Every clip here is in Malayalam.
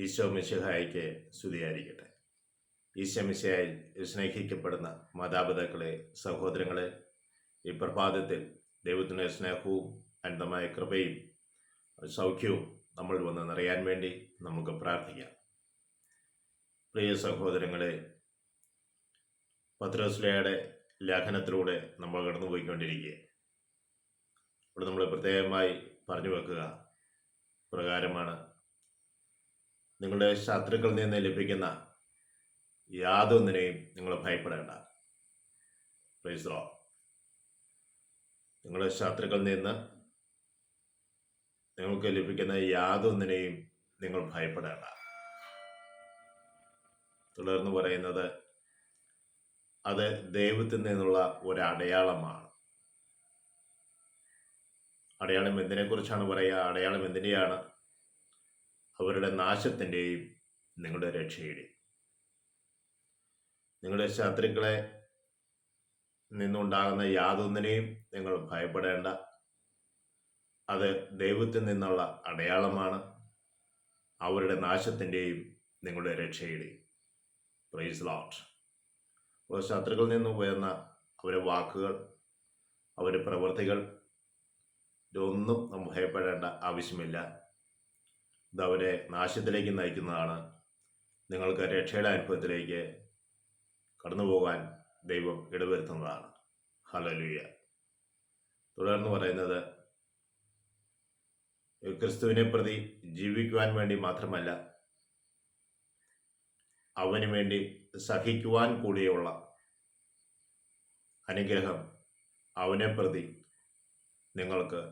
ഈശോ മിശിഹായ്ക്ക് സ്തുതിയായിരിക്കട്ടെ. ഈശോ മിശിഹായിൽ സ്നേഹിക്കപ്പെടുന്ന മാതാപിതാക്കളെ, സഹോദരങ്ങളെ, ഈ പ്രഭാതത്തിൽ ദൈവത്തിൻ്റെ സ്നേഹവും അനന്തമായ കൃപയും സൗഖ്യവും നമ്മൾ വന്ന് നിറയാൻ വേണ്ടി നമുക്ക് പ്രാർത്ഥിക്കാം. പ്രിയ സഹോദരങ്ങളെ, പത്രോസ്ലീഹയുടെ ലേഖനത്തിലൂടെ നമ്മൾ കടന്നുപോയിക്കൊണ്ടിരിക്കുക. ഇവിടെ നമ്മൾ പ്രത്യേകമായി പറഞ്ഞു വെക്കുക പ്രകാരമാണ്: നിങ്ങളുടെ ശത്രുക്കളിൽ നിന്ന് ലഭിക്കുന്ന യാതൊന്നിനെയും നിങ്ങൾ ഭയപ്പെടേണ്ട. Praise the Lord. നിങ്ങളുടെ ശത്രുക്കളിൽ നിന്ന് നിങ്ങൾക്ക് ലഭിക്കുന്ന യാതൊന്നിനെയും നിങ്ങൾ ഭയപ്പെടേണ്ട. തുടർന്ന് പറയുന്നത്, അത് ദൈവത്തിൽ നിന്നുള്ള ഒരു അടയാളമാണ്. അടയാളം എന്തിനെക്കുറിച്ചാണ് പറയുക? അടയാളം എന്തിനെയാണ്? അവരുടെ നാശത്തിൻ്റെയും നിങ്ങളുടെ രക്ഷയുടെയും. നിങ്ങളുടെ ശത്രുക്കളെ നിന്നുണ്ടാകുന്ന യാതൊന്നിനെയും നിങ്ങൾ ഭയപ്പെടേണ്ട. അത് ദൈവത്തിൽ നിന്നുള്ള അടയാളമാണ്, അവരുടെ നാശത്തിൻ്റെയും നിങ്ങളുടെ രക്ഷയുടെയും. Praise Lord. അപ്പോൾ ശത്രുക്കളിൽ നിന്ന് വരുന്ന അവരുടെ വാക്കുകൾ, അവരുടെ പ്രവൃത്തികൾ, ഇതൊന്നും നമ്മൾ ഭയപ്പെടേണ്ട ആവശ്യമില്ല. ഇത് അവരെ നാശത്തിലേക്ക് നയിക്കുന്നതാണ്. നിങ്ങൾക്ക് രക്ഷയുടെ അനുഭവത്തിലേക്ക് കടന്നു പോകാൻ ദൈവം ഇടവരുത്തുന്നതാണ്. ഹല്ലേലൂയ. തുടർന്ന് പറയുന്നത്, ക്രിസ്തുവിനെ പ്രതി ജീവിക്കുവാൻ വേണ്ടി മാത്രമല്ല, അവന് വേണ്ടി സഹിക്കുവാൻ കൂടിയുള്ള അനുഗ്രഹം അവനെ പ്രതി നിങ്ങൾക്ക്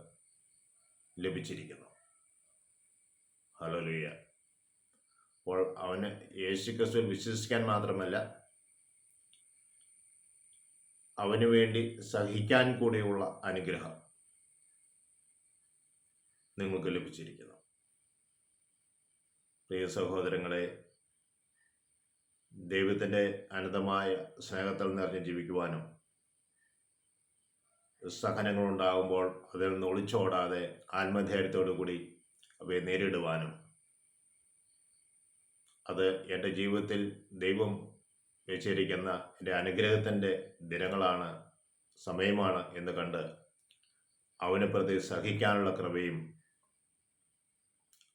ലഭിച്ചിരിക്കുന്നു. ഹല്ലേലൂയ. അപ്പോൾ അവന് യേശുക്രിസ്തുവിൽ വിശ്വസിക്കാൻ മാത്രമല്ല, അവന് വേണ്ടി സഹിക്കാൻ കൂടിയുള്ള അനുഗ്രഹം നിങ്ങൾക്ക് ലഭിച്ചിരിക്കുന്നു. പ്രിയ സഹോദരങ്ങളെ, ദൈവത്തിൻ്റെ അനന്തമായ സ്നേഹത്തിൽ നിറഞ്ഞ് ജീവിക്കുവാനും, സഹനങ്ങളുണ്ടാകുമ്പോൾ അതിൽ നിന്ന് ഒളിച്ചോടാതെ ആത്മധൈര്യത്തോടു കൂടി അവയെ നേരിടുവാനും, അത് എൻ്റെ ജീവിതത്തിൽ ദൈവം വെച്ചിരിക്കുന്ന എൻ്റെ അനുഗ്രഹത്തിൻ്റെ ദിനങ്ങളാണ്, സമയമാണ് എന്ന് കണ്ട് അവനെ പ്രതി സഹിക്കാനുള്ള കൃപയും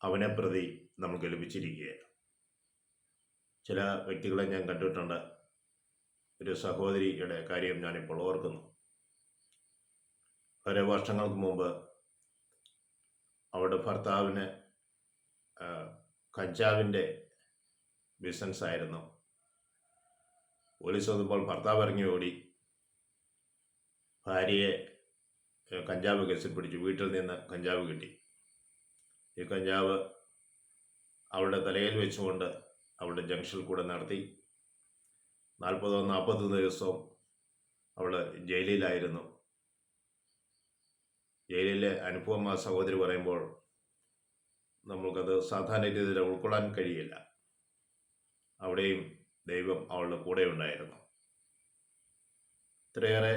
അവനെ പ്രതി നമുക്ക് ലഭിച്ചിരിക്കുകയാണ്. ചില വ്യക്തികളെ ഞാൻ കണ്ടിട്ടുണ്ട്. ഒരു സഹോദരിയുടെ കാര്യം ഞാനിപ്പോൾ ഓർക്കുന്നു. കുറേ വർഷങ്ങൾക്ക് മുമ്പ് അവളുടെ ഭർത്താവിന് കഞ്ചാവിൻ്റെ ബിസിനസ് ആയിരുന്നു. പോലീസ് വന്നപ്പോൾ ഭർത്താവ് ഇറങ്ങി ഓടി ഭാര്യയെ കഞ്ചാവ് കേസിൽ പിടിച്ചു. വീട്ടിൽ നിന്ന് കഞ്ചാവ് കിട്ടി. ഈ കഞ്ചാവ് അവളുടെ തലയിൽ വെച്ചുകൊണ്ട് അവളുടെ ജംഗ്ഷനിൽ കൂടെ നടത്തി 40-41 ദിവസവും അവൾ ജയിലിലായിരുന്നു. ജയിലിലെ അനുഭവം ആ സഹോദരി പറയുമ്പോൾ നമുക്കത് സാധാരണ രീതിയിൽ ഉൾക്കൊള്ളാൻ കഴിയില്ല. അവിടെയും ദൈവം അവളുടെ കൂടെ ഉണ്ടായിരുന്നു. ഇത്രയേറെ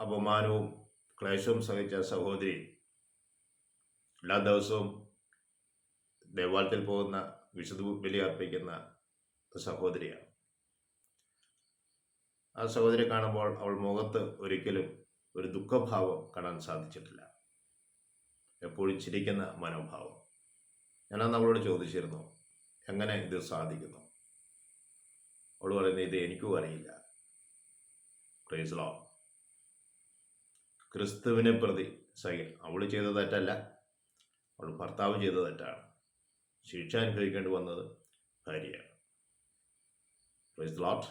അപമാനവും ക്ലേശവും സഹിച്ച സഹോദരി എല്ലാ ദിവസവും ദേവാലയത്തിൽ പോകുന്ന, വിശുദ്ധ ബലി അർപ്പിക്കുന്ന സഹോദരിയാണ്. ആ സഹോദരി കാണുമ്പോൾ അവൾ മുഖത്ത് ഒരിക്കലും ഒരു ദുഃഖഭാവം കാണാൻ സാധിച്ചിട്ടില്ല. എപ്പോഴും ചിരിക്കുന്ന മനോഭാവം. ഞാനന്ന് അവളോട് ചോദിച്ചിരുന്നു, എങ്ങനെ ഇത് സാധിക്കുന്നു? അവൾ പറയുന്നത്, ഇത് എനിക്കും അറിയില്ല. Praise Lord. ക്രിസ്തുവിനെ പ്രതി അവൾ ചെയ്ത തെറ്റല്ല, അവൾ ഭർത്താവ് ചെയ്ത തെറ്റാണ്. ശിക്ഷ അനുഭവിക്കേണ്ടി വന്നത് ഭാര്യയാണ്. Praise Lord.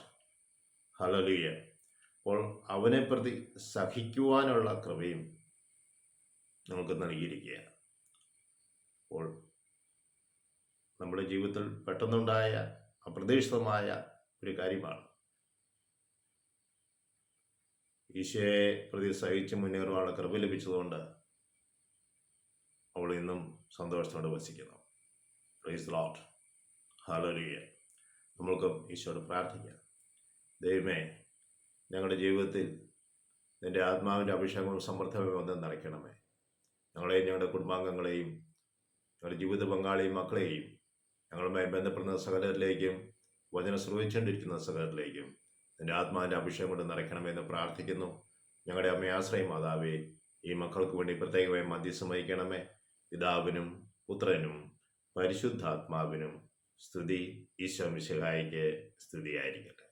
ഹല്ലേലൂയ. അപ്പോൾ അവനെ പ്രതി സഹിക്കുവാനുള്ള കൃപയും നമുക്ക് നൽകിയിരിക്കുകയാണ്. അപ്പോൾ നമ്മുടെ ജീവിതത്തിൽ പെട്ടെന്നുണ്ടായ അപ്രതീക്ഷിതമായ ഒരു കാര്യമാണ്. ഈശോയെ പ്രതി സഹിച്ച് മുന്നേറുവാനുള്ള കൃപ ലഭിച്ചതുകൊണ്ട് അവൾ ഇന്നും സന്തോഷത്തോടെ വസിക്കുന്നു. Praise Lord. ഹല്ലേലൂയ. നമ്മൾക്കും ഈശോയോട് പ്രാർത്ഥിക്കാം. ദൈവമേ, ഞങ്ങളുടെ ജീവിതത്തിൽ നിൻ്റെ ആത്മാവിൻ്റെ അഭിഷേകവും സമൃദ്ധമായി വന്ന് നിറയ്ക്കണമേ. ഞങ്ങളെയും ഞങ്ങളുടെ കുടുംബാംഗങ്ങളെയും ഞങ്ങളുടെ ജീവിത പങ്കാളിയും മക്കളെയും ഞങ്ങളുമായി ബന്ധപ്പെടുന്ന സകലരിലേക്കും വചനം ശ്രവിച്ചുകൊണ്ടിരിക്കുന്ന സകലരിലേക്കും നിന്റെ ആത്മാവിൻ്റെ അഭിഷേകം കൊണ്ട് നിറയ്ക്കണമെന്ന് പ്രാർത്ഥിക്കുന്നു. ഞങ്ങളുടെ അമ്മയാശ്രയം മാതാവേ, ഈ മക്കൾക്ക് വേണ്ടി പ്രത്യേകമായി മധ്യസ്ഥം വഹിക്കണമേ. പിതാവിനും പുത്രനും പരിശുദ്ധാത്മാവിനും സ്തുതി. ഈശോ മിശിഹായിക്ക് സ്തുതിയായിരിക്കട്ടെ.